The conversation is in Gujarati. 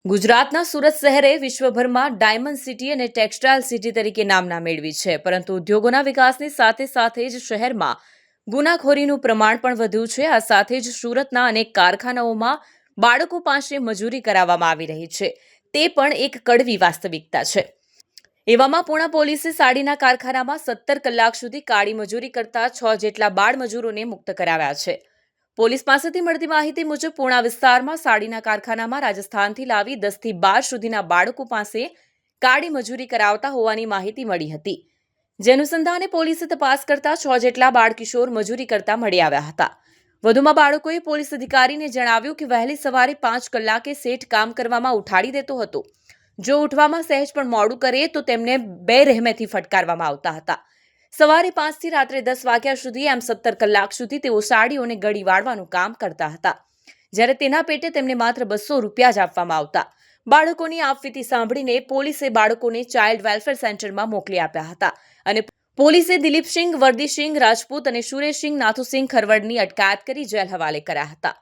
ગુજરાતના સુરત શહેરે વિશ્વભરમાં ડાયમંડ સિટી અને ટેક્સટાઇલ સિટી તરીકે નામના મેળવી છે, પરંતુ ઉદ્યોગોના વિકાસની સાથે સાથે જ શહેરમાં ગુનાખોરીનું પ્રમાણ પણ વધ્યું છે. આ સાથે જ સુરતના અનેક કારખાનાઓમાં બાળકો પાસે મજૂરી કરાવવામાં આવી રહી છે. તે પણ એક કડવી વાસ્તવિકતા છે. એવામાં પૂણા પોલીસે સાડીના કારખાનામાં 17 કલાક સુધી કાળી મજૂરી કરતા 6 જેટલા બાળ મજૂરોને મુક્ત કરાવ્યા છે. પોલીસ પાસેથી મળતી માહિતી મુજબ પૂણા વિસ્તારમાં સાડીના કારખાનામાં રાજસ્થાનથી લાવી 10 થી 12 સુધીના બાળકો પાસે કાળી મજૂરી કરાવતા હોવાની માહિતી મળી હતી. જે અનુસંધાને પોલીસે તપાસ કરતા 6 જેટલા બાળકિશોર મજૂરી કરતા મળી આવ્યા હતા. વધુમાં બાળકોએ પોલીસ અધિકારીને જણાવ્યું કે વહેલી સવારે 5 કલાકે શેઠ કામ કરવામાં ઉઠાડી દેતો હતો. જો ઉઠવામાં સહેજ પણ મોડું કરે તો તેમને બેરહેમેથી ફટકારવામાં આવતા હતા. સવારે 5 થી રાત્રે 10 વાગ્યા સુધી એમ 17 કલાક સુધી તેઓ સાડીઓને ગળી વાળવાનું કામ કરતા હતા, જ્યારે તેના પેટે તેમને માત્ર 200 રૂપિયા જ આપવામાં આવતા. બાળકોની આપવીતી સાંભળીને પોલીસે બાળકોને ચાઇલ્ડ વેલફેર સેન્ટરમાં મોકલી આપ્યા હતા અને પોલીસે દિલીપસિંહ વર્દીસિંહ રાજપૂત અને સુરેશસિંહ નાથુસિંહ ખરવડની અટકાયત કરી જેલ હવાલે કર્યા હતા.